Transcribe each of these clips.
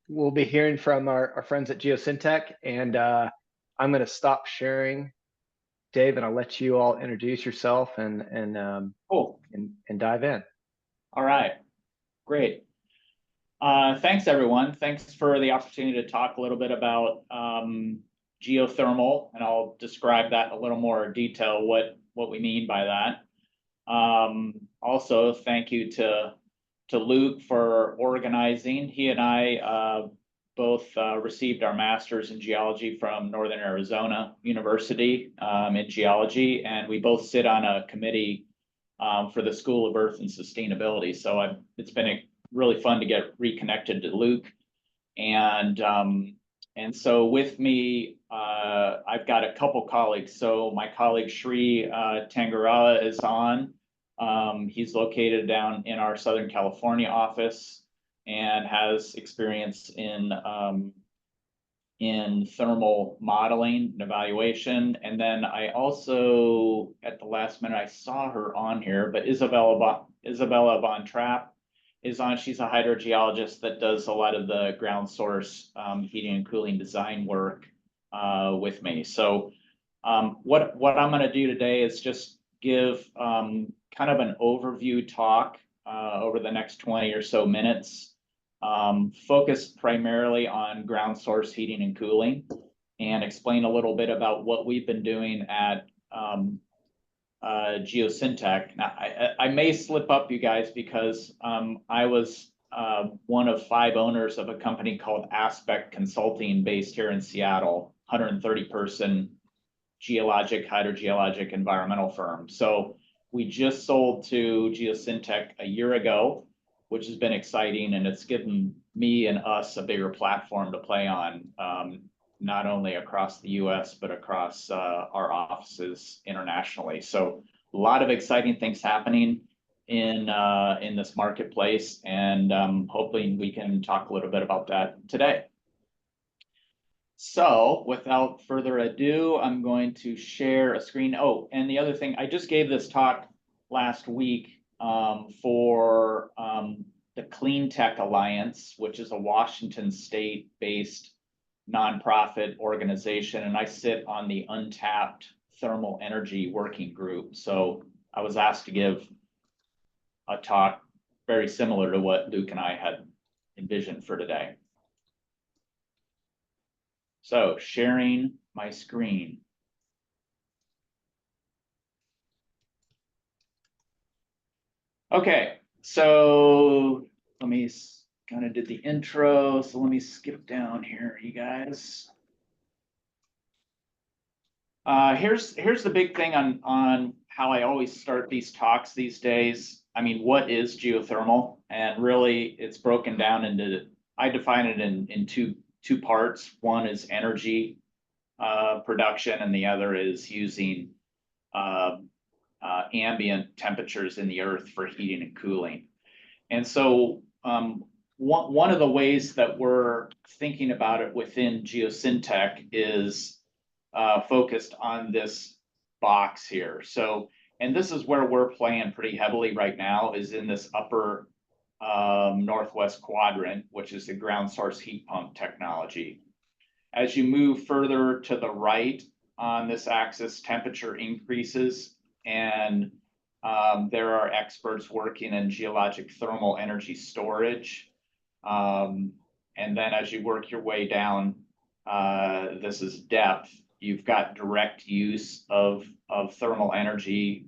we'll be hearing from our friends at Geosyntec, and I'm going to stop sharing, Dave, and I'll let you all introduce yourself Cool. and dive in. All right. Great. Thanks, everyone. Thanks for the opportunity to talk a little bit about geothermal, and I'll describe that in a little more detail, what we mean by that. Also, thank you to Luke for organizing. He and I both received our master's in geology from Northern Arizona University in geology, and we both sit on a committee for the School of Earth and Sustainability. So it's been really fun to get reconnected to Luke. And so with me, I've got a couple colleagues. So my colleague Shri Tangarala is on. He's located down in our Southern California office and has experience in thermal modeling and evaluation. And then I also, at the last minute, I saw her on here, but Isabella Von Trapp is on. She's a hydrogeologist that does a lot of the ground source heating and cooling design work with me. So what I'm going to do today is just give kind of an overview talk over the next 20 or so minutes, focused primarily on ground source heating and cooling, and explain a little bit about what we've been doing at Geosyntec. Now, I may slip up, you guys, because I was one of 5 owners of a company called Aspect Consulting based here in Seattle, 130-person geologic, hydrogeologic environmental firm. So we just sold to Geosyntec a year ago, which has been exciting, and it's given me and us a bigger platform to play on, not only across the US, but across our offices internationally. So a lot of exciting things happening in this marketplace, and hoping we can talk a little bit about that today. So without further ado, I'm going to share a screen. Oh, and the other thing, I just gave this talk last week for the Clean Tech Alliance, which is a Washington state-based nonprofit organization, and I sit on the Untapped Thermal Energy Working Group. So I was asked to give a talk very similar to what Luke and I had envisioned for today. So sharing my screen. Okay, so let me kind of did the intro. So let me skip down here, you guys. Here's the big thing on how I always start these talks these days. I mean, what is geothermal? And really, it's broken down into, I define it in two parts. One is energy production, and the other is using ambient temperatures in the earth for heating and cooling. And so one of the ways that we're thinking about it within Geosyntec is focused on this box here. So, and this is where we're playing pretty heavily right now, is in this upper northwest quadrant, which is the ground source heat pump technology. As you move further to the right on this axis, temperature increases, and there are experts working in geologic thermal energy storage. And then as you work your way down, this is depth. You've got direct use of thermal energy.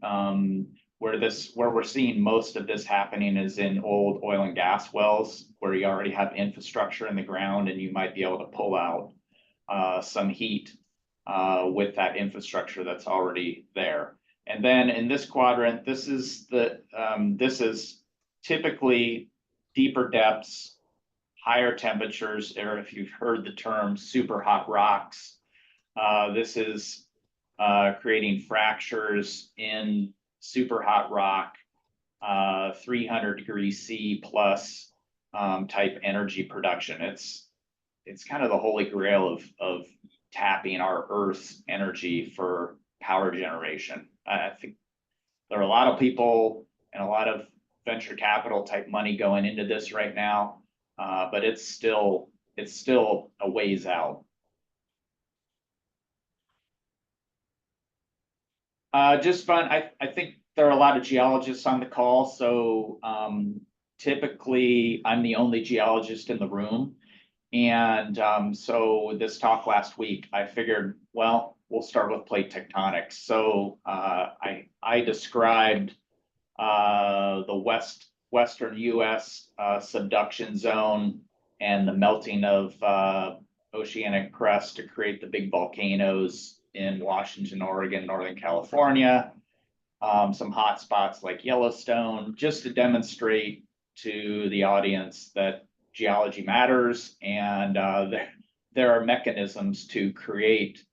Where we're seeing most of this happening is in old oil and gas wells, where you already have infrastructure in the ground, and you might be able to pull out some heat with that infrastructure that's already there. And then in this quadrant, this is typically deeper depths, higher temperatures, or if you've heard the term super hot rocks, this is creating fractures in super hot rock, 300 degrees C plus type energy production. It's kind of the holy grail of tapping our Earth's energy for power generation. I think there are a lot of people and a lot of venture capital type money going into this right now, but it's still it's still a ways out. Just fun. I think there are a lot of geologists on the call, so typically I'm the only geologist in the room. And so this talk last week, I figured, well, we'll start with plate tectonics. So I described the western US subduction zone and the melting of oceanic crust to create the big volcanoes in Washington, Oregon, Northern California, some hot spots like Yellowstone, just to demonstrate to the audience that geology matters, and there are mechanisms to create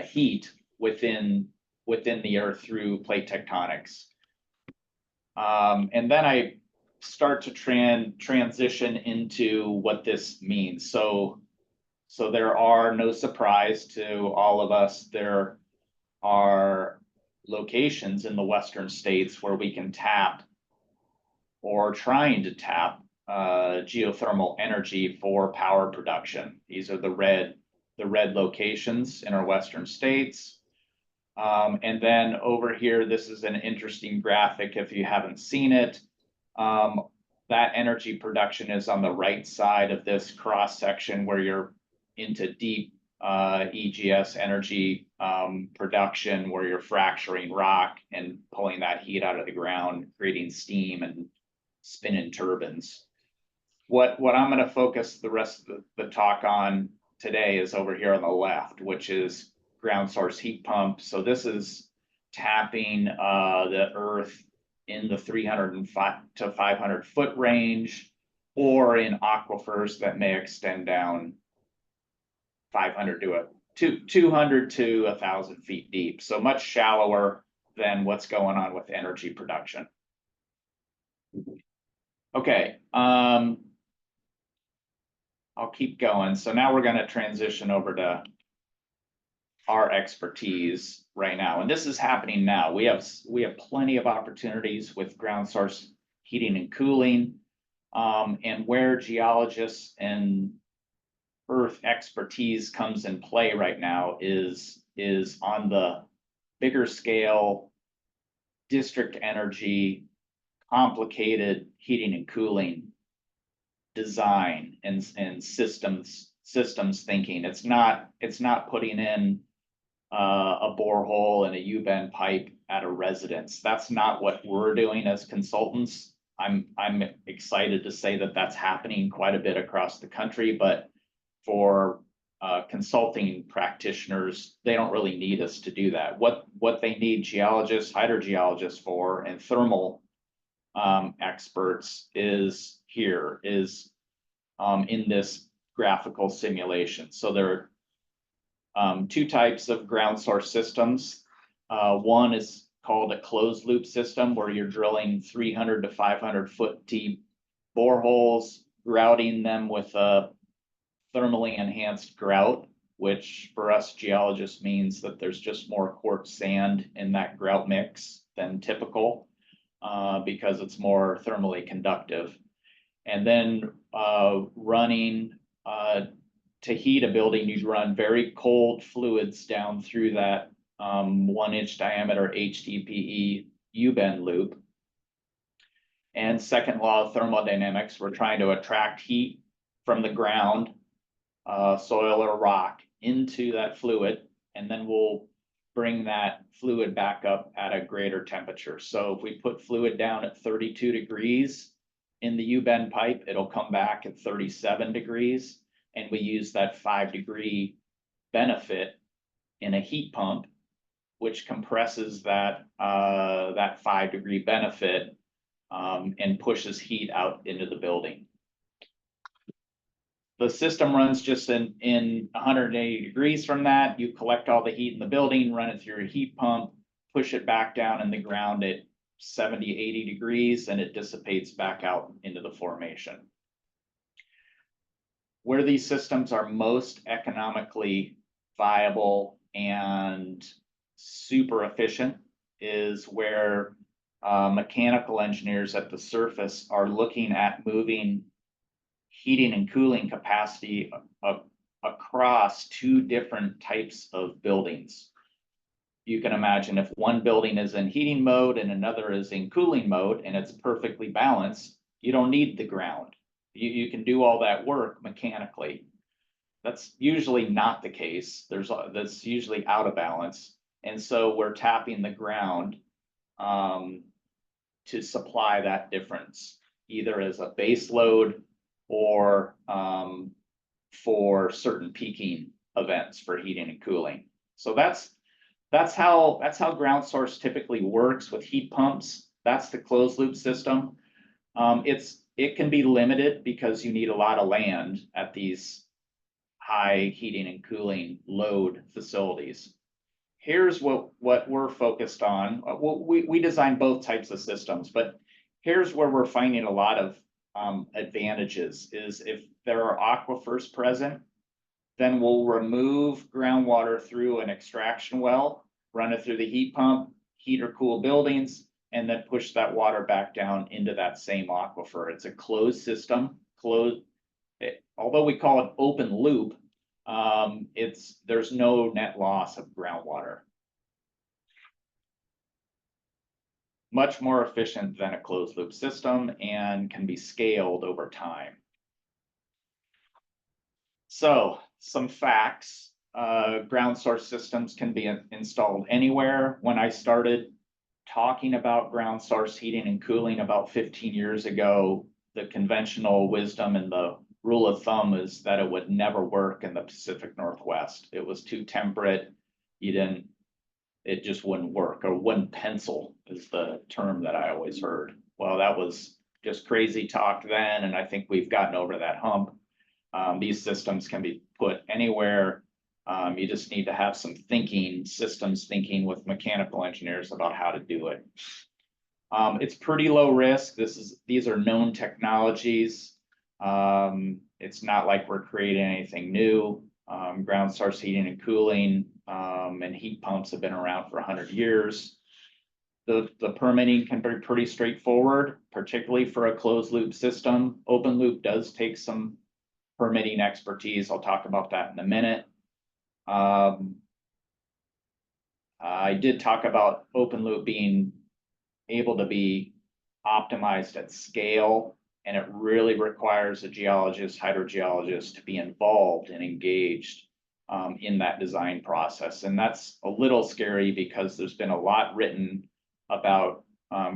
heat within the Earth through plate tectonics. And then I start to transition into what this means. So there are, no surprise to all of us, there are locations in the Western states where we can tap or trying to tap geothermal energy for power production. These are the red locations in our Western states. And then over here, this is an interesting graphic if you haven't seen it. That energy production is on the right side of this cross section where you're into deep EGS energy production, where you're fracturing rock and pulling that heat out of the ground, creating steam and spinning turbines. What I'm going to focus the rest of the talk on today is over here on the left, which is ground source heat pump. So this is tapping the Earth in the 305 to 500 foot range, or in aquifers that may extend down 500 to 200 to 1,000 feet deep. So much shallower than what's going on with energy production. Okay, I'll keep going. So now we're going to transition over to our expertise right now, and this is happening now. We have plenty of opportunities with ground source heating and cooling, and where geologists and Earth expertise comes in play right now is on the bigger scale, district energy, complicated heating and cooling design and systems thinking. It's not putting in a borehole and a U-bend pipe at a residence. That's not what we're doing as consultants. I'm excited to say that that's happening quite a bit across the country, but for consulting practitioners, they don't really need us to do that. What they need geologists, hydrogeologists for, and thermal experts is in this graphical simulation. So there are two types of ground source systems. One is called a closed loop system, where you're drilling 300 to 500 foot deep boreholes, grouting them with a thermally enhanced grout, which for us geologists means that there's just more quartz sand in that grout mix than typical, because it's more thermally conductive. And then running to heat a building, you'd run very cold fluids down through that 1-inch diameter HDPE U-bend loop. And second law of thermodynamics, we're trying to attract heat from the ground, soil or rock, into that fluid, and then we'll bring that fluid back up at a greater temperature. So if we put fluid down at 32 degrees in the U-bend pipe, it'll come back at 37 degrees. And we use that 5-degree benefit in a heat pump, which compresses that 5-degree benefit and pushes heat out into the building. The system runs just in 180 degrees from that. You collect all the heat in the building, run it through a heat pump, push it back down in the ground at 70, 80 degrees, and it dissipates back out into the formation. Where these systems are most economically viable and super efficient is where mechanical engineers at the surface are looking at moving heating and cooling capacity across two different types of buildings. You can imagine if one building is in heating mode and another is in cooling mode and it's perfectly balanced, you don't need the ground. You can do all that work mechanically. That's usually not the case. That's usually out of balance. And so we're tapping the ground to supply that difference, either as a base load or for certain peaking events for heating and cooling. So that's how ground source typically works with heat pumps. That's the closed loop system. It can be limited because you need a lot of land at these high heating and cooling load facilities. Here's what we're focused on. We design both types of systems, but here's where we're finding a lot of advantages is if there are aquifers present, then we'll remove groundwater through an extraction well, run it through the heat pump, heat or cool buildings, and then push that water back down into that same aquifer. It's a closed system, although we call it open loop, there's no net loss of groundwater. Much more efficient than a closed loop system and can be scaled over time. So some facts, ground source systems can be installed anywhere. When I started talking about ground source heating and cooling about 15 years ago, the conventional wisdom and the rule of thumb is that it would never work in the Pacific Northwest. It was too temperate. It just wouldn't work, or wouldn't pencil is the term that I always heard. Well, that was just crazy talk then, and I think we've gotten over that hump. These systems can be put anywhere. You just need to have some systems thinking with mechanical engineers about how to do it. It's pretty low risk. These are known technologies. It's not like we're creating anything new. Ground source heating and cooling and heat pumps have been around for 100 years. The permitting can be pretty straightforward, particularly for a closed loop system. Open loop does take some permitting expertise. I'll talk about that in a minute. I did talk about open loop being able to be optimized at scale, and it really requires a geologist, hydrogeologist to be involved and engaged in that design process. And that's a little scary because there's been a lot written about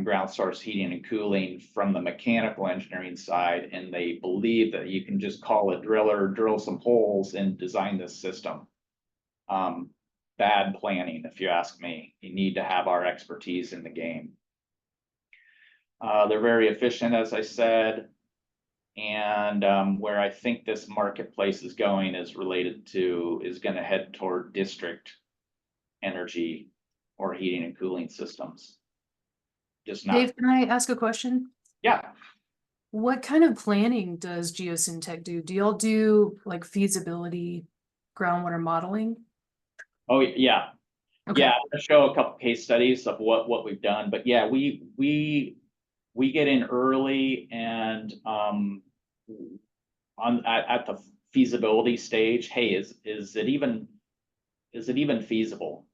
ground source heating and cooling from the mechanical engineering side, and they believe that you can just call a driller, drill some holes, and design this system. Bad planning, if you ask me. You need to have our expertise in the game. They're very efficient, as I said, and where I think this marketplace is going is going to head toward district energy or heating and cooling systems. Just not. Dave, can I ask a question? Yeah. What kind of planning does Geosyntec do? Do y'all do like feasibility groundwater modeling? Oh, yeah. Okay. Yeah, I'll show a couple case studies of what we've done, but yeah, we get in early and at the feasibility stage. Hey, is it even feasible?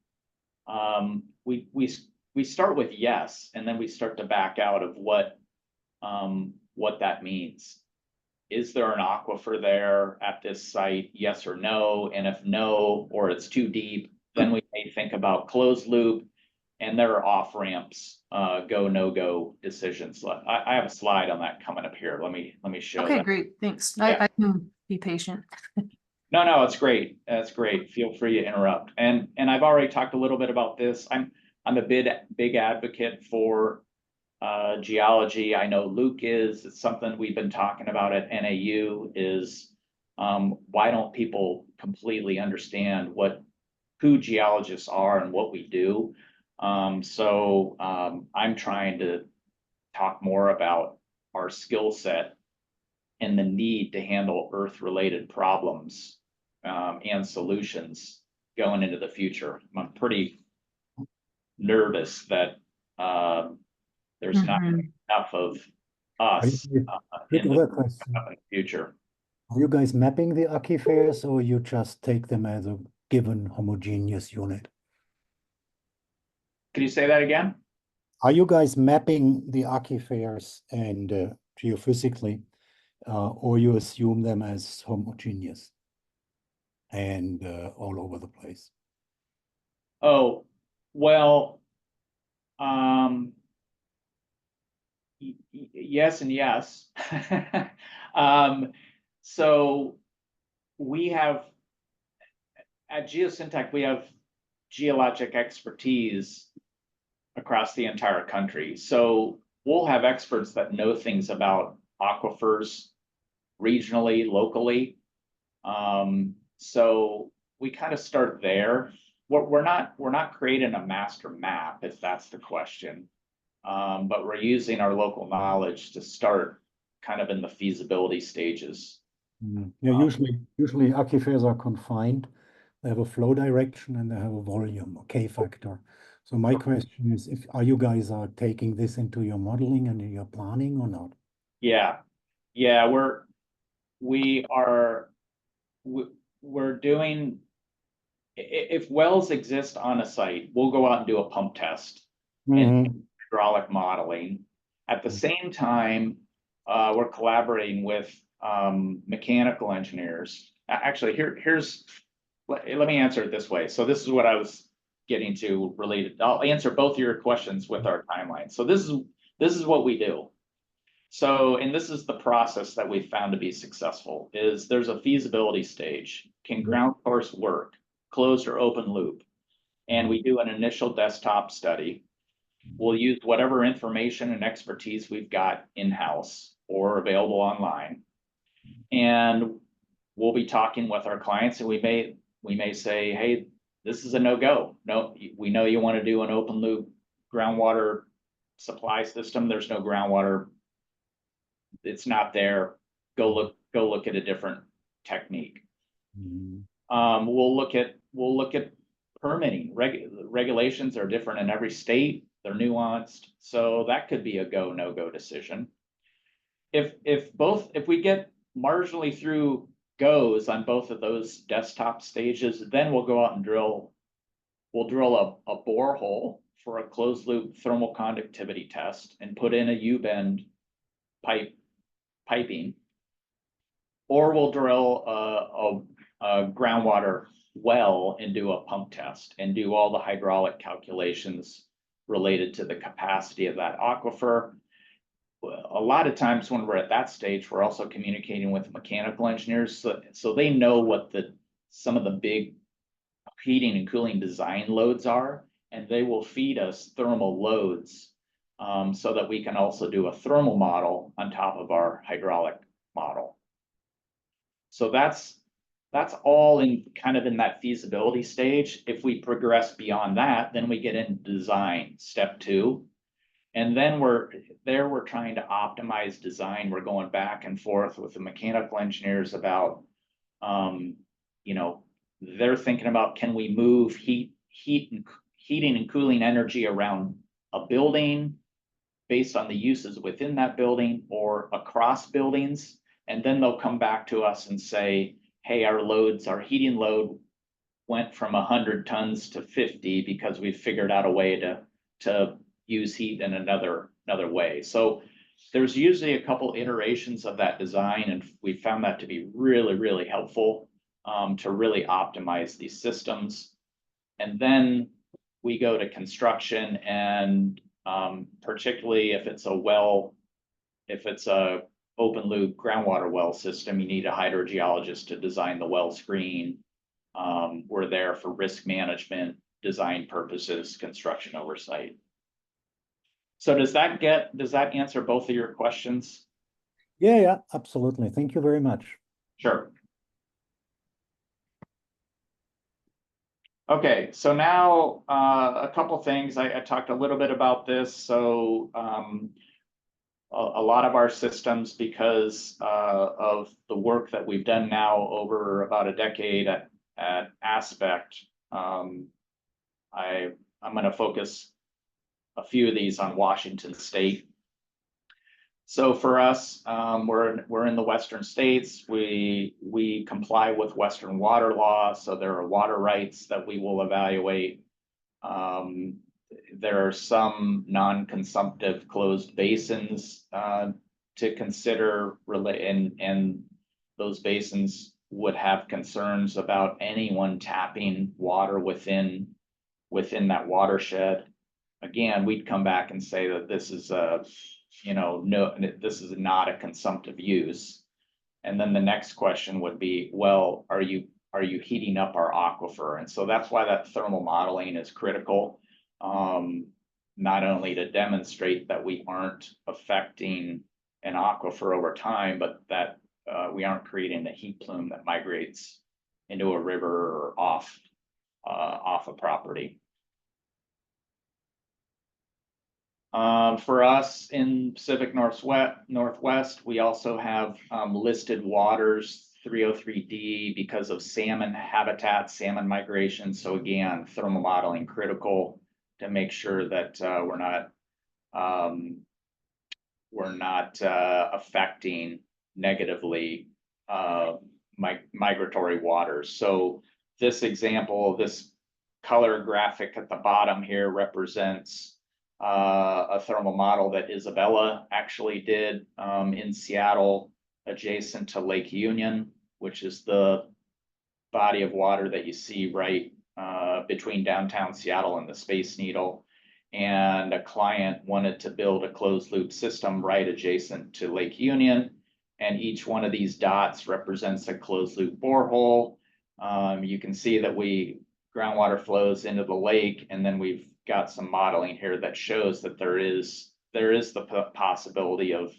We start with yes, and then we start to back out of what that means. Is there an aquifer there at this site? Yes or no? And if no, or it's too deep, then we may think about closed loop, and there are off ramps, go, no go decisions. I have a slide on that coming up here. Let me show Okay, that. great. Thanks. Yeah. I can be patient. No, it's great. That's great. Feel free to interrupt. And I've already talked a little bit about this. I'm a big advocate for geology. I know Luke is. It's something we've been talking about at NAU is why don't people completely understand who geologists are and what we do? So I'm trying to talk more about our skill set and the need to handle earth-related problems and solutions going into the future. I'm pretty nervous that there's not enough of us in the future. Are you guys mapping the aquifers or you just take them as a given homogeneous unit? Can you say that again? Are you guys mapping the aquifers and geophysically, or you assume them as homogeneous and all over the place? Oh, well, yes and yes. So we have, at Geosyntec, we have geologic expertise across the entire country. So we'll have experts that know things about aquifers regionally, locally. So we kind of start there. We're not creating a master map, if that's the question. But we're using our local knowledge to start kind of in the feasibility stages. Yeah, usually aquifers are confined. They have a flow direction and they have a volume, a K factor. So my question is, are you guys are taking this into your modeling and in your planning or not? Yeah, yeah, we're doing, if wells exist on a site, we'll go out and do a pump test and hydraulic modeling. At the same time, we're collaborating with mechanical engineers. Actually, let me answer it this way. So this is what I was getting to related. I'll answer both of your questions with our timeline. So this is what we do. So, and this is the process that we've found to be successful, is there's a feasibility stage. Can ground source work, closed or open loop? And we do an initial desktop study. We'll use whatever information and expertise we've got in-house or available online. And we'll be talking with our clients, and we may say, hey, this is a no-go. No, we know you want to do an open loop groundwater supply system. There's no groundwater. It's not there. Go look at a different technique. We'll look at permitting. Regulations are different in every state. They're nuanced. So that could be a go, no-go decision. If we get marginally through goes on both of those desktop stages, then we'll go out and we'll drill a borehole for a closed loop thermal conductivity test and put in a U-bend piping, or we'll drill a groundwater well and do a pump test and do all the hydraulic calculations related to the capacity of that aquifer. A lot of times when we're at that stage, we're also communicating with mechanical engineers, so they know what some of the big heating and cooling design loads are, and they will feed us thermal loads, so that we can also do a thermal model on top of our hydraulic model. So that's all in kind of in that feasibility stage. If we progress beyond that, then we get into design, step 2. And then we're trying to optimize design. We're going back and forth with the mechanical engineers about, they're thinking about, can we move heating and cooling energy around a building based on the uses within that building or across buildings? And then they'll come back to us and say, hey, our heating load went from 100 tons to 50 because we figured out a way to use heat in another way. So there's usually a couple iterations of that design, and we found that to be really, really helpful to really optimize these systems. And then we go to construction, and particularly if it's a open loop groundwater well system, you need a hydrogeologist to design the well screen. We're there for risk management, design purposes, construction oversight. So does that answer both of your questions? Yeah, absolutely. Thank you very much. Sure. Okay, so now a couple things. I talked a little bit about this. So a lot of our systems, because of the work that we've done now over about a decade at Aspect, I'm going to focus a few of these on Washington State. So for us, we're in the western states. We comply with Western water law, so there are water rights that we will evaluate. There are some non-consumptive closed basins to consider, and those basins would have concerns about anyone tapping water within that watershed. Again, we'd come back and say that this is this is not a consumptive use. And then the next question would be, well, are you heating up our aquifer? And so that's why that thermal modeling is critical. Not only to demonstrate that we aren't affecting an aquifer over time, but that we aren't creating a heat plume that migrates into a river or off a property. For us in Pacific Northwest, we also have listed waters 303D because of salmon habitat, salmon migration. So again, thermal modeling critical to make sure that we're not affecting negatively migratory waters. So this example, this color graphic at the bottom here represents a thermal model that Isabella actually did in Seattle, adjacent to Lake Union, which is the body of water that you see right between downtown Seattle and the Space Needle. And a client wanted to build a closed loop system right adjacent to Lake Union. And each one of these dots represents a closed loop borehole. You can see that groundwater flows into the lake, and then we've got some modeling here that shows that there is the possibility of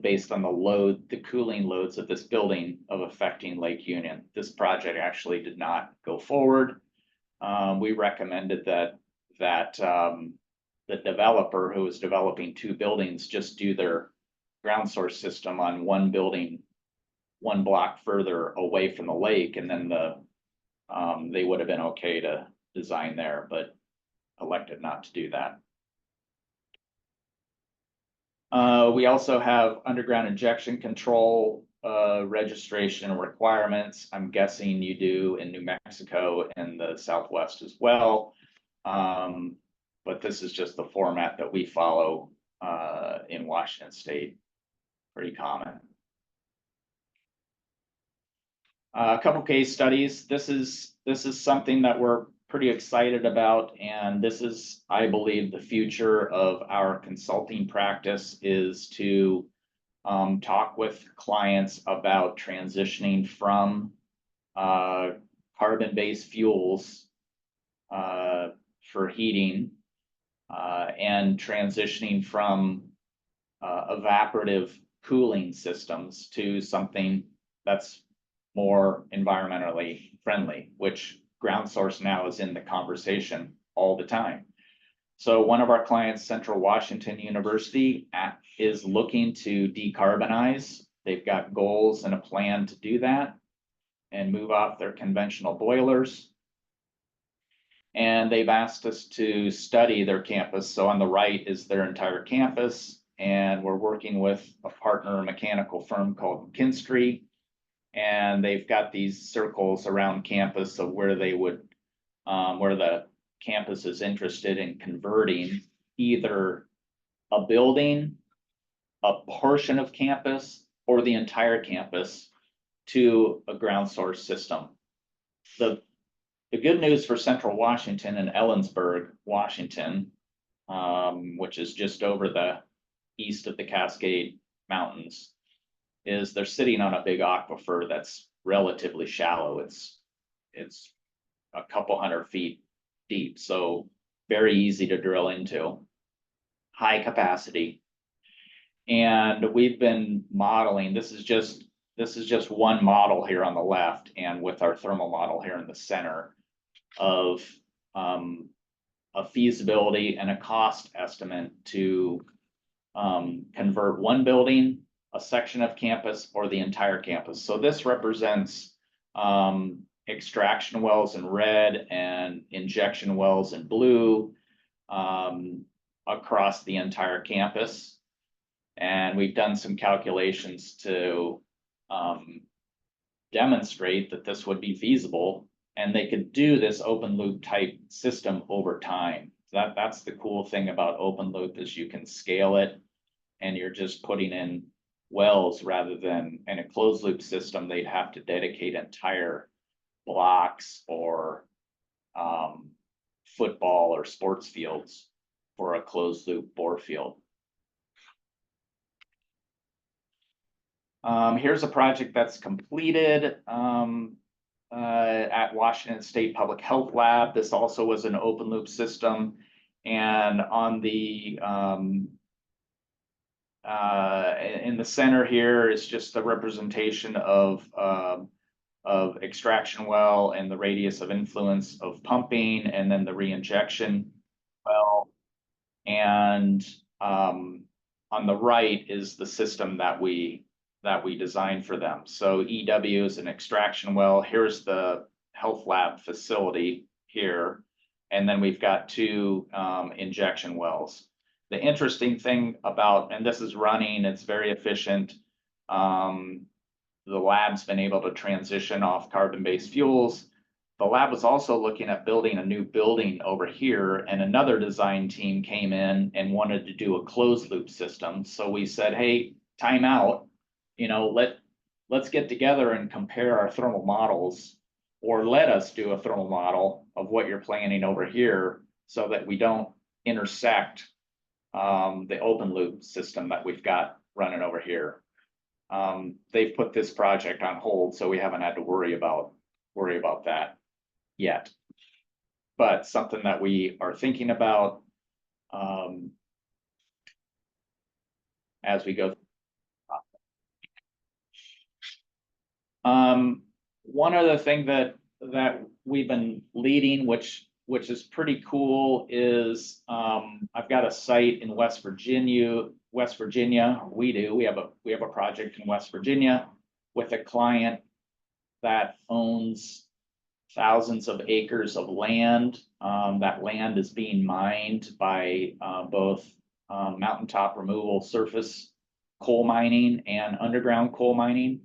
based on the cooling loads of this building of affecting Lake Union. This project actually did not go forward. We recommended that the developer who was developing 2 buildings just do their ground source system on one building 1 block further away from the lake, and then they would have been okay to design there, but elected not to do that. We also have underground injection control registration requirements. I'm guessing you do in New Mexico and the Southwest as well. But this is just the format that we follow in Washington State. Pretty common. A couple case studies. This is something that we're pretty excited about, and this is, I believe, the future of our consulting practice is to talk with clients about transitioning from carbon-based fuels for heating and transitioning from evaporative cooling systems to something that's more environmentally friendly, which ground source now is in the conversation all the time. So one of our clients, Central Washington University, is looking to decarbonize. They've got goals and a plan to do that and move off their conventional boilers. And they've asked us to study their campus. So on the right is their entire campus, and we're working with a partner mechanical firm called Kinstry. And they've got these circles around campus of where they would, where the campus is interested in converting either a building, a portion of campus, or the entire campus to a ground source system. The good news for Central Washington and Ellensburg, Washington, which is just over the east of the Cascade Mountains, is they're sitting on a big aquifer that's relatively shallow. It's a couple 100 feet deep, so very easy to drill into, high capacity. And we've been modeling, this is just one model here on the left, and with our thermal model here in the center of a feasibility and a cost estimate to convert one building, a section of campus, or the entire campus. So this represents extraction wells in red and injection wells in blue across the entire campus. And we've done some calculations to demonstrate that this would be feasible, and they could do this open loop type system over time. That's the cool thing about open loop, is you can scale it, and you're just putting in wells rather than in a closed loop system. They'd have to dedicate entire blocks or football or sports fields for a closed loop bore field. Here's a project that's completed at Washington State Public Health Lab. This also was an open loop system, and on the in the center here is just the representation of extraction well and the radius of influence of pumping, and then the reinjection well. And on the right is the system that we designed for them. So EW is an extraction well. Here's the health lab facility here. And then we've got two injection wells. The interesting thing about, and this is running, it's very efficient. The lab's been able to transition off carbon-based fuels. The lab was also looking at building a new building over here, and another design team came in and wanted to do a closed loop system. So we said, hey, time out, you know, let's get together and compare our thermal models, or let us do a thermal model of what you're planning over here, so that we don't intersect the open loop system that we've got running over here. They've put this project on hold, so we haven't had to worry about that yet. But something that we are thinking about as we go. One other thing that we've been leading, which is pretty cool, is I've got a site in West Virginia. We have a project in West Virginia with a client that owns thousands of acres of land. That land is being mined by both mountaintop removal surface coal mining and underground coal mining.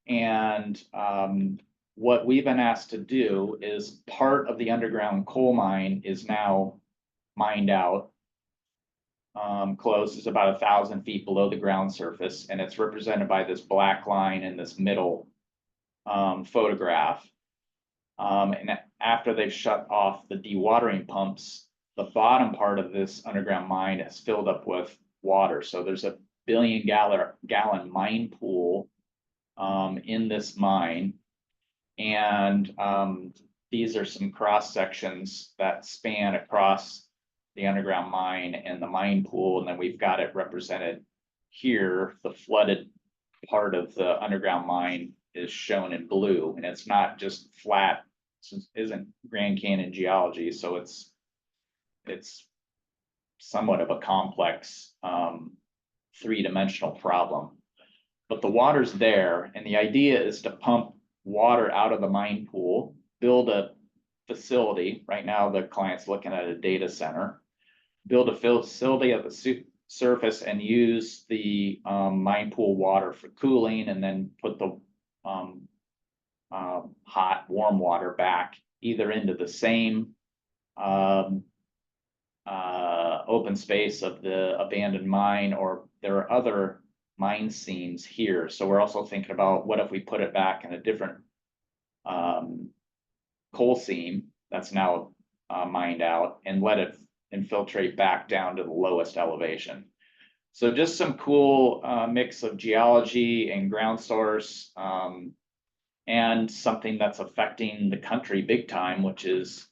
And what we've been asked to do is, part of the underground coal mine is now mined out. Close is about 1,000 feet below the ground surface, and it's represented by this black line in this middle photograph. And after they've shut off the dewatering pumps, the bottom part of this underground mine is filled up with water. So there's a 1 billion gallon mine pool in this mine. And these are some cross sections that span across the underground mine and the mine pool. And then we've got it represented here. The flooded part of the underground mine is shown in blue, and it's not just flat. This isn't Grand Canyon geology, so it's somewhat of a complex three-dimensional problem. But the water's there, and the idea is to pump water out of the mine pool, build a facility. Right now, the client's looking at a data center, build a facility at the surface and use the mine pool water for cooling, and then put the hot, warm water back either into the same open space of the abandoned mine, or there are other mine seams here. So we're also thinking about, what if we put it back in a different coal seam that's now mined out, and let it infiltrate back down to the lowest elevation. So just some cool mix of geology and ground source, and something that's affecting the country big time, which is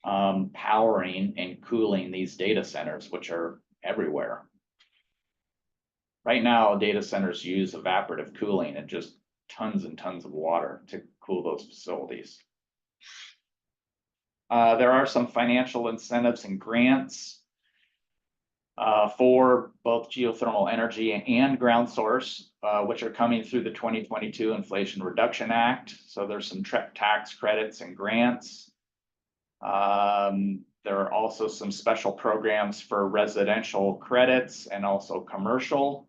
powering and cooling these data centers, which are everywhere. Right now, data centers use evaporative cooling and just tons and tons of water to cool those facilities. There are some financial incentives and grants for both geothermal energy and ground source, which are coming through the 2022 Inflation Reduction Act. So there's some tax credits and grants. There are also some special programs for residential credits and also commercial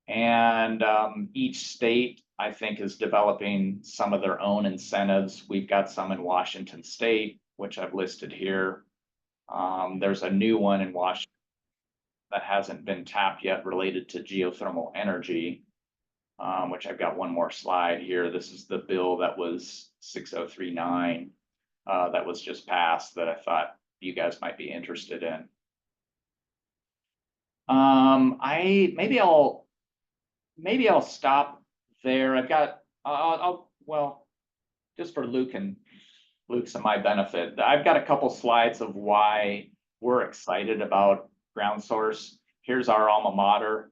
And each state, I think, is developing some of their own incentives. We've got some in Washington State, which I've listed here. There's a new one in Washington that hasn't been tapped yet related to geothermal energy, which I've got one more slide here. This is the bill that was 6039 that was just passed that I thought you guys might be interested in. Maybe I'll stop there. Well, just for Luke's and my benefit, I've got a couple slides of why we're excited about ground source. Here's our alma mater,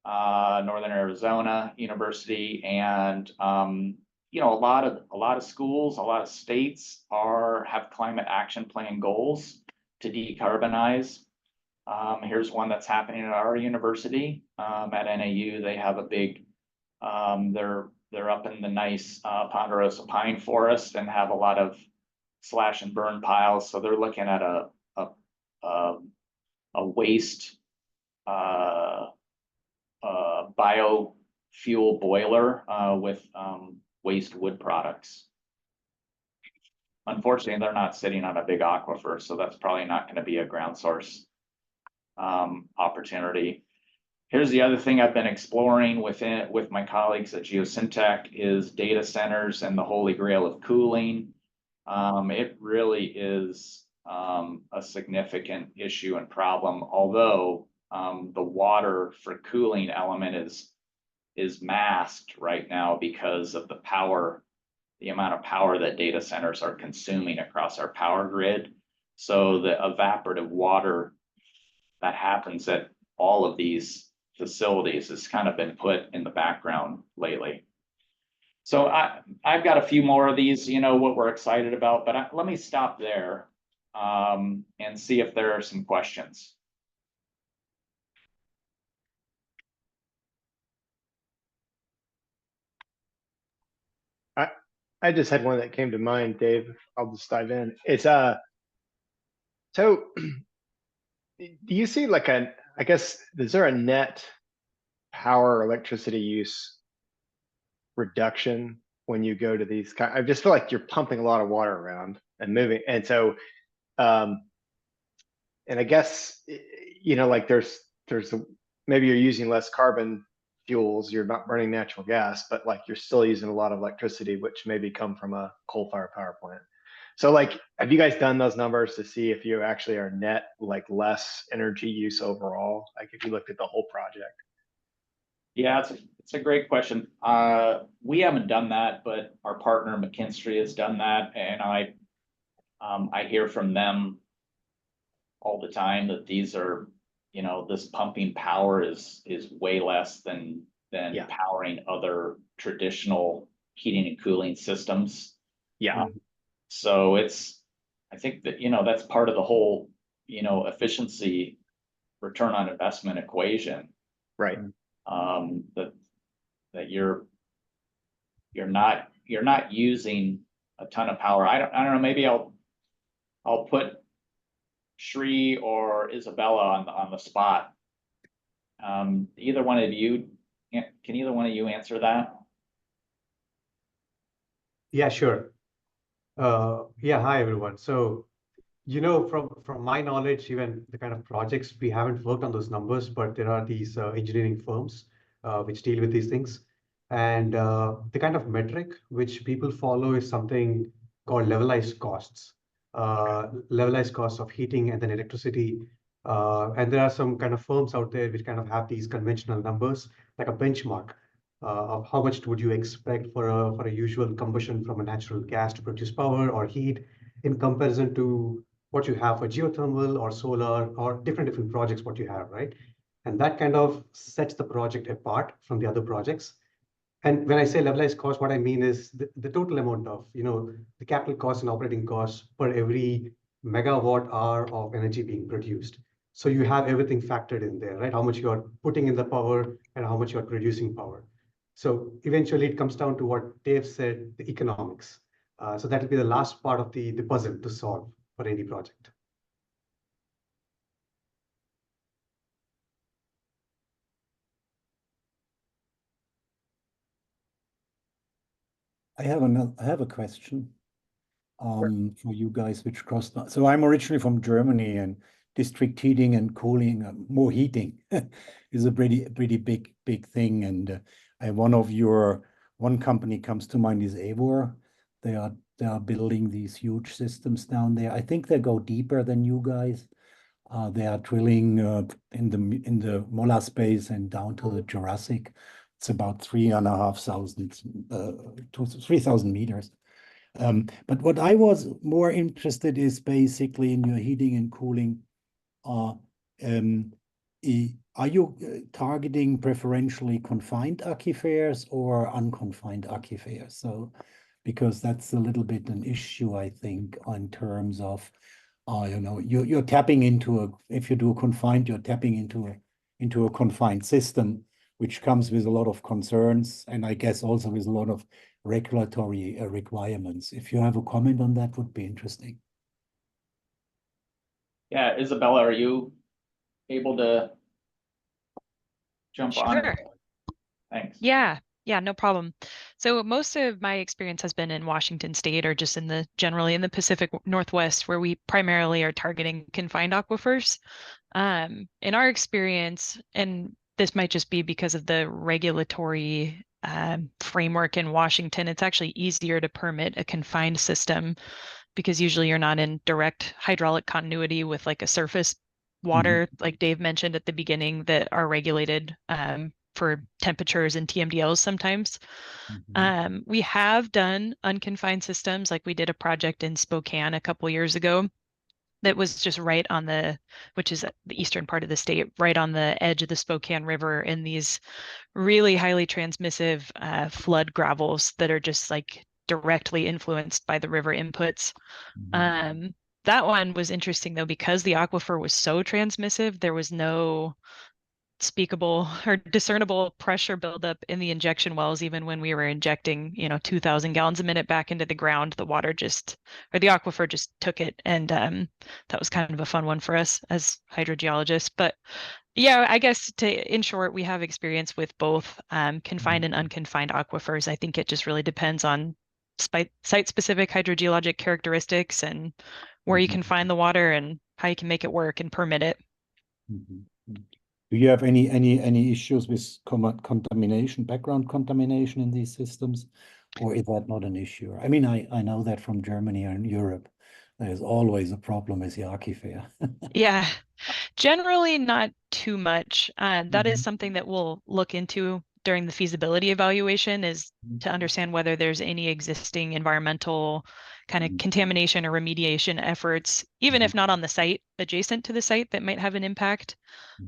Northern Arizona University, and you know, a lot of schools, a lot of states have climate action plan goals to decarbonize. Here's one that's happening at our university, at NAU. They have a big, they're up in the nice ponderosa pine forest and have a lot of slash and burn piles. So they're looking at a waste biofuel boiler with waste wood products. Unfortunately, they're not sitting on a big aquifer, so that's probably not going to be a ground source opportunity. Here's the other thing I've been exploring with my colleagues at Geosyntec is data centers and the holy grail of cooling. It really is a significant issue and problem, although the water for cooling element is masked right now because of the amount of power that data centers are consuming across our power grid. So the evaporative water that happens at all of these facilities has kind of been put in the background lately. So I've got a few more of these, you know, what we're excited about, but let me stop there and see if there are some questions. I just had one that came to mind, Dave. I'll just dive in. It's so do you see like I guess, is there a net power or electricity use reduction when you go to these I just feel like you're pumping a lot of water around and moving. And so, and I guess, you know, like maybe you're using less carbon fuels, you're not burning natural gas, but like you're still using a lot of electricity, which maybe come from a coal-fired power plant. So like, have you guys done those numbers to see if you actually are net like less energy use overall? Like if you looked at the whole project? Yeah, it's a great question. We haven't done that, but our partner McKinstry has done that, and I hear from them all the time that these are, you know, this pumping power is way less than Yeah. powering other traditional heating and cooling systems. Yeah. So I think that, you know, that's part of the whole, you know, efficiency return on investment equation. Right. That you're not using a ton of power. I don't know, maybe I'll put Shri or Isabella on the spot. Either one of you, can either one of you answer that? Yeah, sure. Yeah, hi everyone. So, you know, from my knowledge, even the kind of projects, we haven't worked on those numbers, but there are these engineering firms which deal with these things. And the kind of metric which people follow is something called levelized costs. Levelized costs of heating and then electricity. And there are some kind of firms out there which kind of have these conventional numbers, like a benchmark of how much would you expect for a usual combustion from a natural gas to produce power or heat in comparison to what you have for geothermal or solar or different projects, what you have, right? And that kind of sets the project apart from the other projects. And when I say levelized cost, what I mean is the total amount of, you know, the capital costs and operating costs per every megawatt hour of energy being produced. So you have everything factored in there, right? How much you're putting in the power and how much you're producing power. So eventually it comes down to what Dave said, the economics. So that will be the last part of the puzzle to solve for any project. I have a question for you guys which crossed. So I'm originally from Germany, and district heating and cooling, more heating is a pretty big thing. And one company comes to mind is Avor. They are building these huge systems down there. I think they go deeper than you guys. They are drilling in the Mola space and down to the Jurassic. It's about 3,500 to 3,000 meters. But what I was more interested is basically in your heating and cooling. Are you targeting preferentially confined aquifers or unconfined aquifers? So, because that's a little bit an issue, I think, in terms of, you're tapping into if you do a confined, you're tapping into a confined system, which comes with a lot of concerns, and I guess also with a lot of regulatory requirements. If you have a comment on that, would be interesting. Yeah, Isabella, are you able to jump on? Sure. Thanks. Yeah, no problem. So most of my experience has been in Washington State or just generally in the Pacific Northwest, where we primarily are targeting confined aquifers. In our experience, and this might just be because of the regulatory framework in Washington, it's actually easier to permit a confined system because usually you're not in direct hydraulic continuity with like a surface water, like Dave mentioned at the beginning, that are regulated for temperatures and TMDLs sometimes. We have done unconfined systems, like we did a project in Spokane a couple years ago that was just right on which is the eastern part of the state, right on the edge of the Spokane River, in these really highly transmissive flood gravels that are just like directly influenced by the river inputs. That one was interesting though, because the aquifer was so transmissive, there was no speakable or discernible pressure buildup in the injection wells. Even when we were injecting 2,000 gallons a minute back into the ground, the aquifer just took it. And that was kind of a fun one for us as hydrogeologists. But yeah, I guess in short, we have experience with both confined and unconfined aquifers. I think it just really depends on site-specific hydrogeologic characteristics and where you can find the water and how you can make it work and permit it. Do you have any issues with contamination, background contamination in these systems, or is that not an issue? I mean, I know that from Germany and Europe, there's always a problem with the aquifer. Yeah, generally not too much. That is something that we'll look into during the feasibility evaluation, is to understand whether there's any existing environmental kind of contamination or remediation efforts, even if not on the site, adjacent to the site, that might have an impact.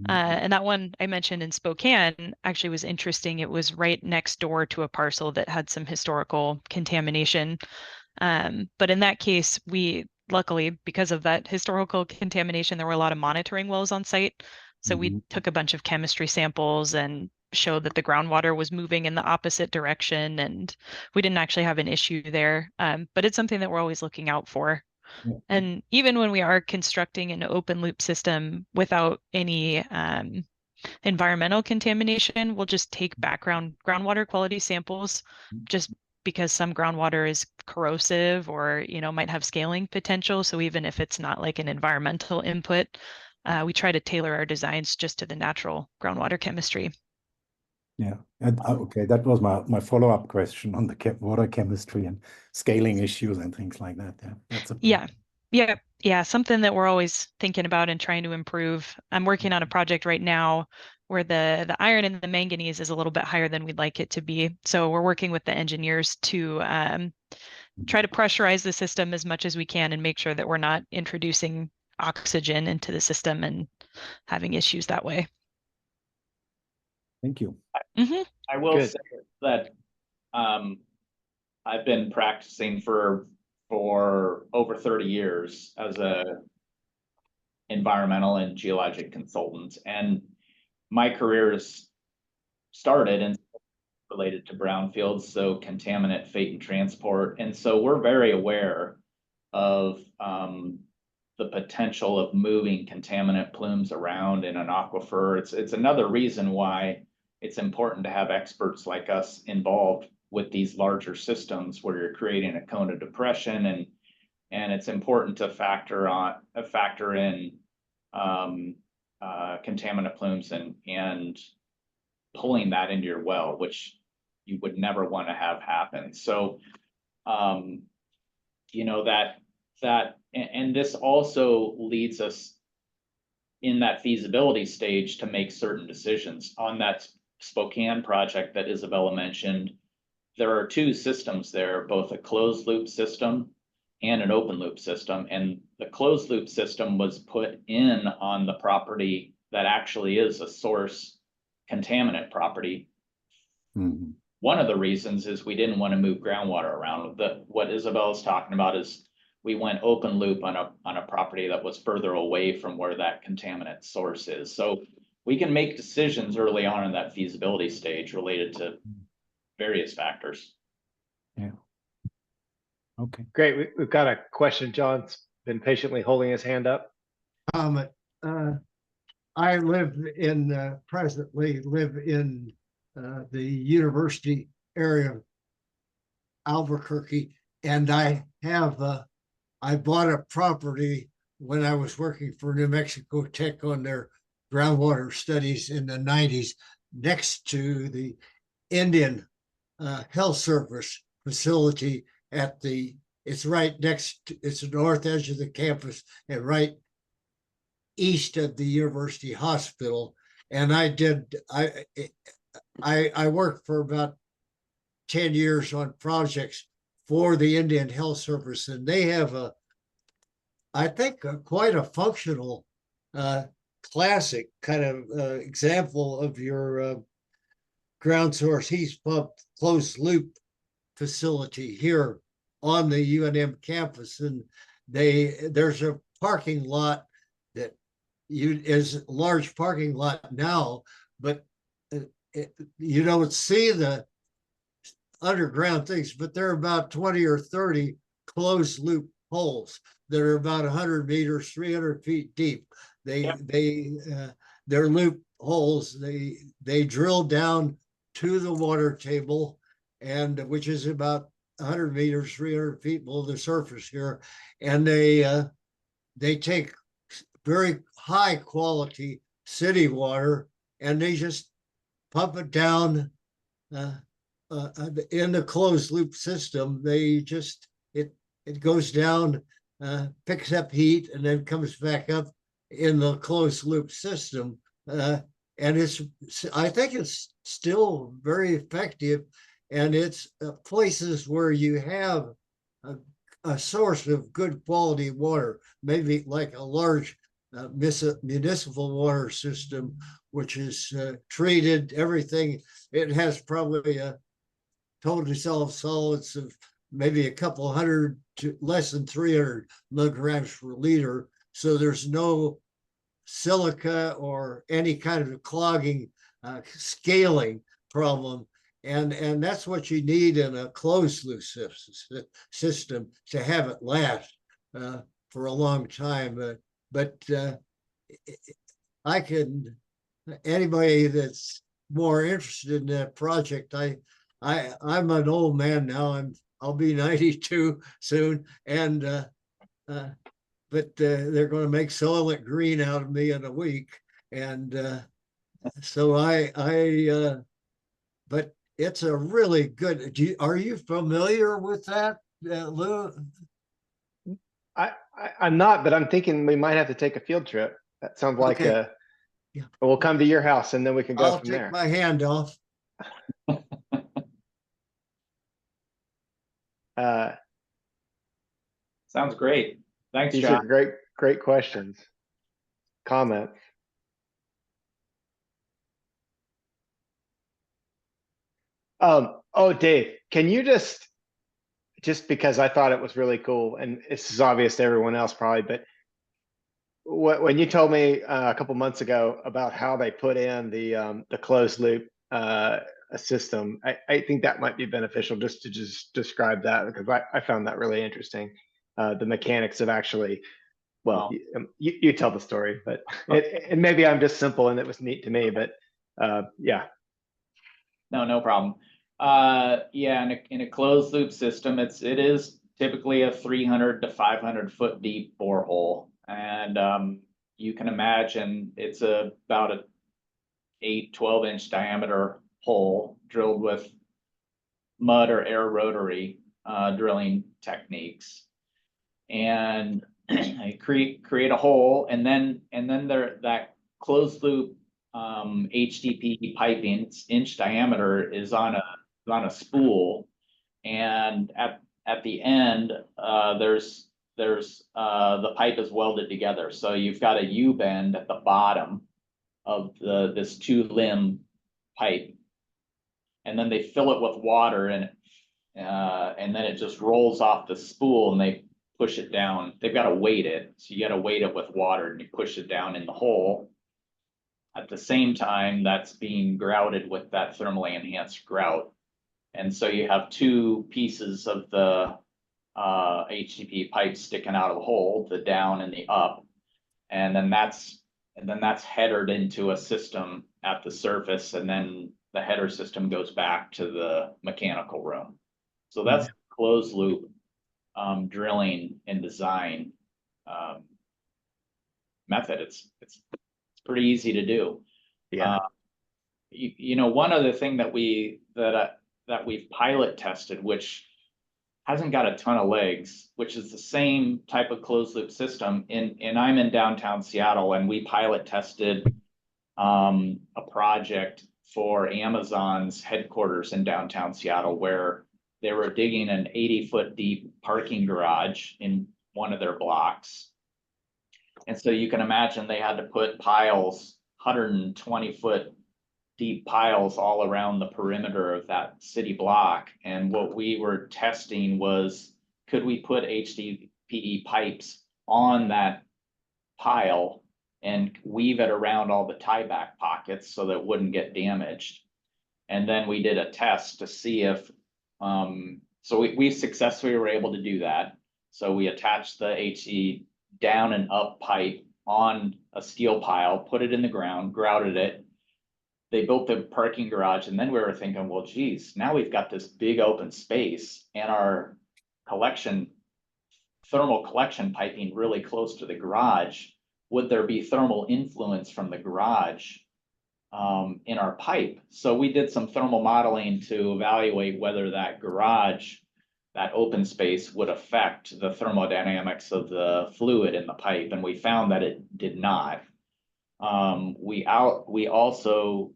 And that one I mentioned in Spokane actually was interesting. It was right next door to a parcel that had some historical contamination. But in that case, luckily, because of that historical contamination, there were a lot of monitoring wells on site. So we took a bunch of chemistry samples and showed that the groundwater was moving in the opposite direction, and we didn't actually have an issue there. But it's something that we're always looking out for. And even when we are constructing an open loop system without any environmental contamination, we'll just take groundwater quality samples, just because some groundwater is corrosive or might have scaling potential. So even if it's not like an environmental input, we try to tailor our designs just to the natural groundwater chemistry. Yeah. Okay, that was my follow-up question on the water chemistry and scaling issues and things like that. Yeah, that's a problem. Yeah, something that we're always thinking about and trying to improve. I'm working on a project right now where the iron and the manganese is a little bit higher than we'd like it to be. So we're working with the engineers to try to pressurize the system as much as we can and make sure that we're not introducing oxygen into the system and having issues that way. Thank you. I will Good. say that I've been practicing for over 30 years as a environmental and geologic consultant, and my career has started and related to brownfields, so contaminant, fate, and transport. And so we're very aware of the potential of moving contaminant plumes around in an aquifer. It's another reason why it's important to have experts like us involved with these larger systems where you're creating a cone of depression, and it's important to factor in contaminant plumes and pulling that into your well, which you would never want to have happen. So, you know, and this also leads us in that feasibility stage to make certain decisions. On that Spokane project that Isabella mentioned, there are two systems there, both a closed loop system and an open loop system. And the closed loop system was put in on the property that actually is a source contaminant property. Mhm. One of the reasons is we didn't want to move groundwater around. What Isabella's talking about is we went open loop on a property that was further away from where that contaminant source is. So we can make decisions early on in that feasibility stage related to various factors. Okay. Great. We've got a question. John's been patiently holding his hand up. I presently live in the university area of Albuquerque, and I bought a property when I was working for New Mexico Tech on their groundwater studies in the 90s next to the Indian Health Service facility it's right it's the north edge of the campus and right east of the university hospital. And I worked for about 10 years on projects for the Indian Health Service, and they have I think quite a functional classic kind of example of your ground source heat pump closed loop facility here on the UNM campus. And there's a parking lot that is a large parking lot now, but you don't see the underground things, but there are about 20 or 30 closed loop holes that are about 100 meters, 300 feet deep. They're loop holes. They drill down to the water table, and which is about 100 meters, 300 feet below the surface here. And they take very high quality city water and they just pump it down in the closed loop system. It goes down, picks up heat, and then comes back up in the closed loop system. And I think it's still very effective. And it's places where you have a source of good quality water, maybe like a large municipal water system, which is treated, everything. It has probably a total dissolved solids of maybe a couple hundred to less than 300 milligrams per liter. So there's no silica or any kind of clogging, scaling problem. And that's what you need in a closed loop system to have it last for a long time. But anybody that's more interested in that project, I'm an old man now. I'll be 92 soon, and but they're going to make Soylent Green out of me in a week, and so but it's a really good. Are you familiar with that, Lou? I'm not, but I'm thinking we might have to take a field trip. That sounds like Okay. Yeah. We'll come to your house and then we can go I'll from take there. my hand off. Sounds great. Thanks, These John. are great questions, comments. Oh, Dave, can you just because I thought it was really cool, and this is obvious to everyone else probably, but when you told me a couple months ago about how they put in the closed loop system, I think that might be beneficial just to describe that, because I found that really interesting. The mechanics of actually, well, you tell the story, but and maybe I'm just simple and it was neat to me, but yeah. No problem. Yeah, in a closed loop system, it is typically a 300 to 500 foot deep borehole. And, you can imagine it's about a 12-inch diameter hole drilled with mud or air rotary, drilling techniques. And I create a hole, and then that closed loop HDPE piping, it's inch diameter, is on a spool, and at the end there's the pipe is welded together, so you've got a U-bend at the bottom of this 2-limb pipe, and then they fill it with water, and then it just rolls off the spool, and they push it down. They've got to weight it. So you got to weight it with water, and you push it down in the hole. At the same time, that's being grouted with that thermally enhanced grout. And so you have 2 pieces of the HDPE pipe sticking out of the hole, the down and the up. And then that's headered into a system at the surface, and then the header system goes back to the mechanical room. So that's closed loop drilling and design method. It's pretty easy to do. Yeah. You know, one other thing that we've pilot tested, which hasn't got a ton of legs, which is the same type of closed loop system, and I'm in downtown Seattle, and we pilot tested a project for Amazon's headquarters in downtown Seattle, where they were digging an 80-foot deep parking garage in one of their blocks. And so you can imagine they had to put piles, 120-foot deep piles, all around the perimeter of that city block. And what we were testing was, could we put HDPE pipes on that pile and weave it around all the tieback pockets so that it wouldn't get damaged? And then we did a test to see if, so we successfully were able to do that. So we attached the HE down and up pipe on a steel pile, put it in the ground, grouted it. They built the parking garage, and then we were thinking, well, geez, now we've got this big open space and our thermal collection piping really close to the garage. Would there be thermal influence from the garage in our pipe? So we did some thermal modeling to evaluate whether that garage, that open space, would affect the thermodynamics of the fluid in the pipe, and we found that it did not. We also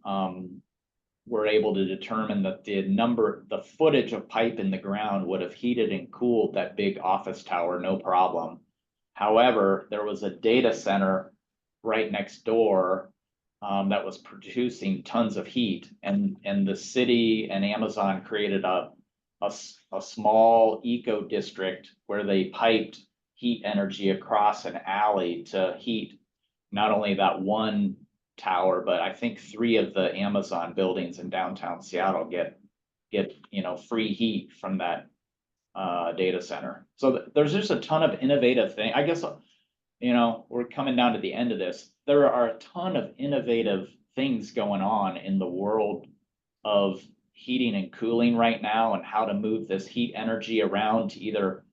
were able to determine that the footage of pipe in the ground would have heated and cooled that big office tower, no problem. However, there was a data center right next door that was producing tons of heat, and the city and Amazon created a small eco district where they piped heat energy across an alley to heat not only that one tower, but I think 3 of the Amazon buildings in downtown Seattle get free heat from that data center. So there's just a ton of innovative things. I guess, we're coming down to the end of this. There are a ton of innovative things going on in the world of heating and cooling right now, and how to move this heat energy around to either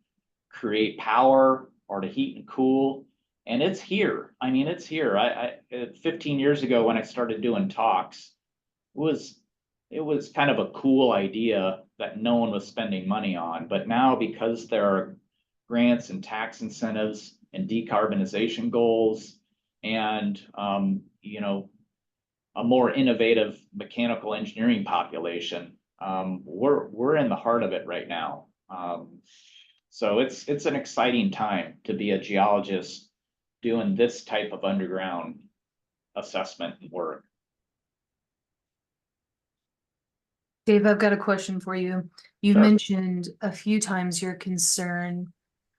create power or to heat and cool. And it's here. I mean, it's here. I 15 years ago, when I started doing talks, it was kind of a cool idea that no one was spending money on. But now, because there are grants and tax incentives and decarbonization goals, and a more innovative mechanical engineering population, we're in the heart of it right now. So it's an exciting time to be a geologist doing this type of underground assessment work. Dave, I've got a question for you. You Sure. mentioned a few times your concern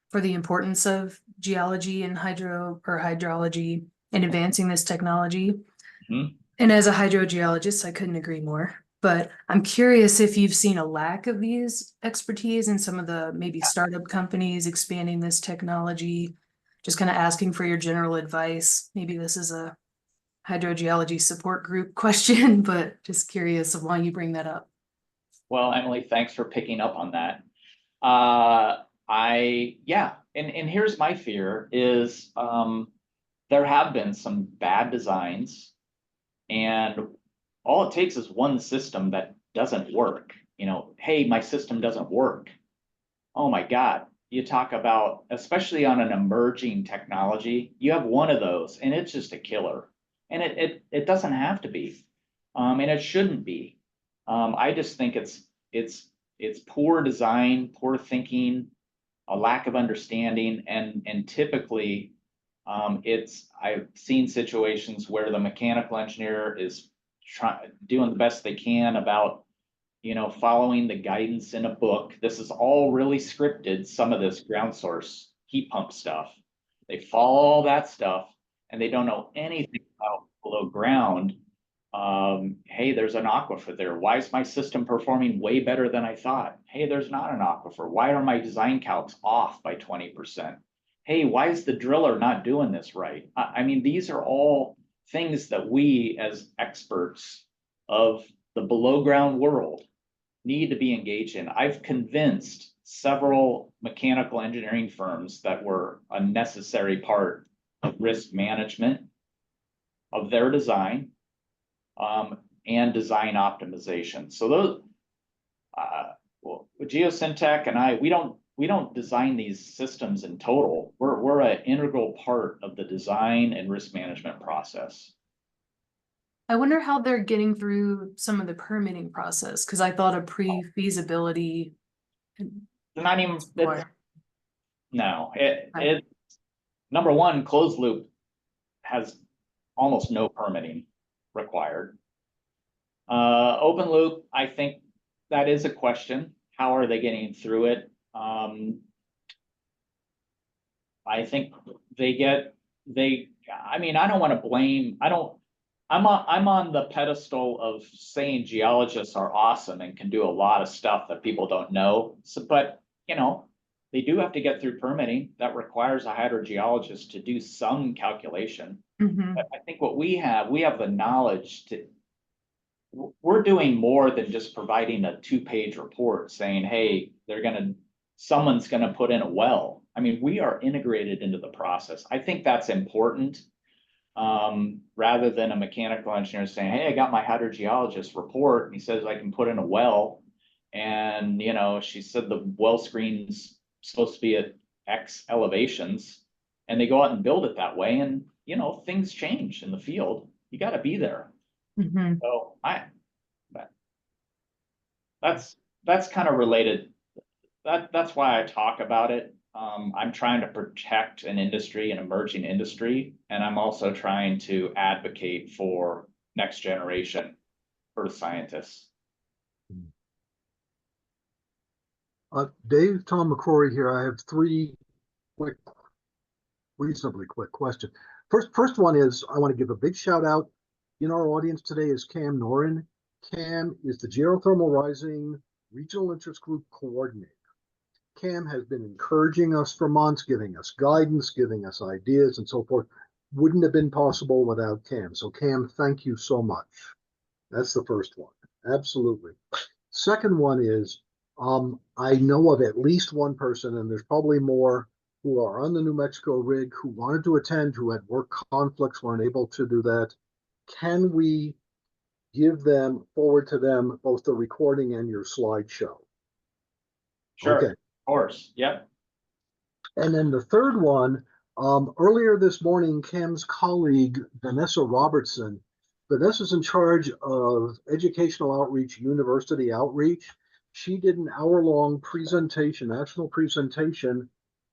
for the importance of geology and hydrology in advancing this technology. Mhm. And as a hydrogeologist, I couldn't agree more. But I'm curious if you've seen a lack of these expertise in some of the maybe startup companies expanding this technology. Just kind of asking for your general advice. Maybe this is a hydrogeology support group question, but just curious of why you bring that up. Well, Emily, thanks for picking up on that. And here's my fear is, there have been some bad designs, and all it takes is one system that doesn't work. You know, hey, my system doesn't work. Oh my God. You talk about, especially on an emerging technology, you have one of those and it's just a killer. And it doesn't have to be. And it shouldn't be. I just think it's poor design, poor thinking, a lack of understanding, and typically I've seen situations where the mechanical engineer is doing the best they can about, you know, following the guidance in a book. This is all really scripted, some of this ground source heat pump stuff. They follow all that stuff and they don't know anything about below ground. Hey, there's an aquifer there. Why is my system performing way better than I thought? Hey, there's not an aquifer. Why are my design calcs off by 20%? Hey, why is the driller not doing this right? I mean, these are all things that we as experts of the below ground world need to be engaged in. I've convinced several mechanical engineering firms that were a necessary part of risk management of their design, and design optimization. So those, well, Geosyntec and I, we don't design these systems in total. We're an integral part of the design and risk management process. I wonder how they're getting through some of the permitting process, because I thought a pre-feasibility. Not even, no, it number one, closed loop has almost no permitting required. Open loop, I think that is a question. How are they getting through it? I think I mean, I don't want to blame, I'm on the pedestal of saying geologists are awesome and can do a lot of stuff that people don't know. So, but you know, they do have to get through permitting. That requires a hydrogeologist to do some calculation. But I think what we have the knowledge to, we're doing more than just providing a 2-page report saying, hey, someone's gonna put in a well. I mean, we are integrated into the process. I think that's important. Rather than a mechanical engineer saying, hey, I got my hydrogeologist report, and he says I can put in a well. And, you know, she said the well screen's supposed to be at X elevations, and they go out and build it that way. And, you know, things change in the field. You got to be there. So that's kind of related. That's why I talk about it. I'm trying to protect an industry, an emerging industry, and I'm also trying to advocate for next generation for scientists. Dave, Tom McCrory here. I have 3 reasonably quick questions. First one is, I want to give a big shout out. In our audience today is Cam Norin. Cam is the Geothermal Rising Regional Interest Group Coordinator. Cam has been encouraging us for months, giving us guidance, giving us ideas and so forth. Wouldn't have been possible without Cam. So Cam, thank you so much. That's the first one. Absolutely. Second one is, I know of at least one person, and there's probably more, who are on the New Mexico rig, who wanted to attend, who had work conflicts, weren't able to do that. Can we forward to them both the recording and your slideshow? Sure. Okay. Of course. Yep. And then the third one, earlier this morning, Cam's colleague, Vanessa Robertson, Vanessa's in charge of educational outreach, university outreach. She did an hour-long presentation, national presentation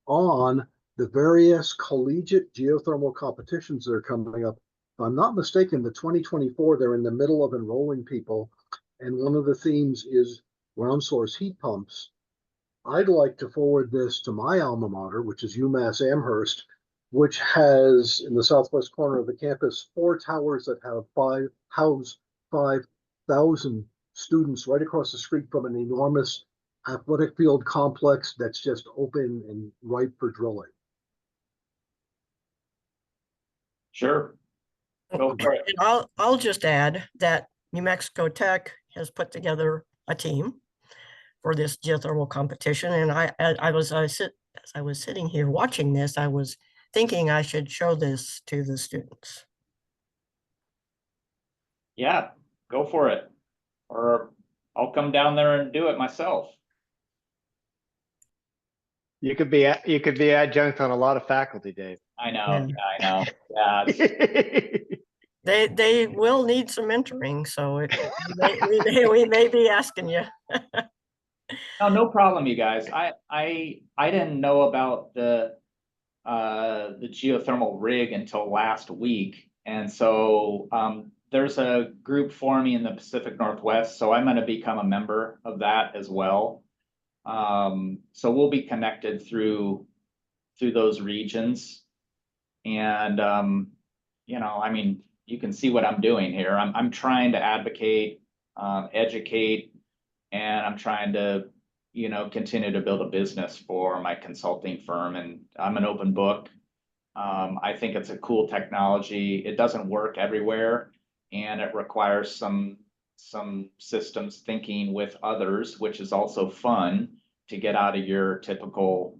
on the various collegiate geothermal competitions that are coming up. If I'm not mistaken, the 2024, they're in the middle of enrolling people. And one of the themes is ground source heat pumps. I'd like to forward this to my alma mater, which is UMass Amherst, which has in the southwest corner of the campus 4 towers that house 5,000 students right across the street from an enormous athletic field complex that's just open and ripe for drilling. Sure. Go for it. And I'll just add that New Mexico Tech has put together a team for this geothermal competition. And as I was sitting here watching this, I was thinking I should show this to the students. Yeah, go for it. Or I'll come down there and do it myself. You could be adjunct on a lot of faculty, Dave. I know, Yeah. yeah, I know. Yeah, it's- They will need some mentoring, so we may be asking you. no, no problem, you guys. I didn't know about the geothermal rig until last week. And so there's a group forming in the Pacific Northwest, so I'm going to become a member of that as well. So we'll be connected through those regions. And you know, I mean, you can see what I'm doing here. I'm trying to advocate, educate, and I'm trying to, you know, continue to build a business for my consulting firm. And I'm an open book. I think it's a cool technology. It doesn't work everywhere, and it requires some systems thinking with others, which is also fun to get out of your typical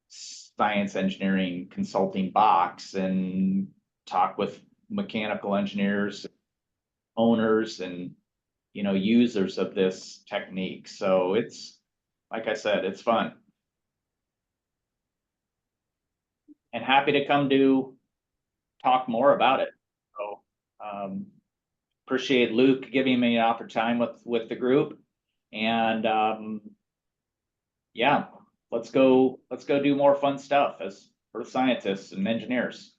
science engineering consulting box and talk with mechanical engineers, owners, and, you know, users of this technique. So it's, like I said, it's fun. And happy to come talk more about it. So appreciate Luke giving me an opportunity with the group. And yeah, let's go do more fun stuff as earth scientists and engineers.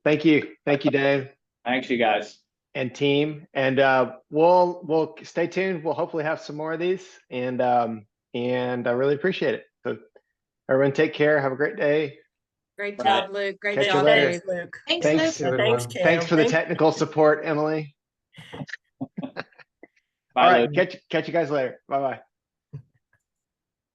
Thank you, Dave. Thanks, you guys. And team, and we'll stay tuned. We'll hopefully have some more of these, and I really appreciate it. So everyone, take care. Have a great day. Great Right. job, Luke. Great Catch you job, later. Dave. Luke. Thanks, Thanks. Luke. everyone. Thanks, Cam. Thanks for the technical support, Emily. Bye, All right, Luke. catch you guys later. Bye bye.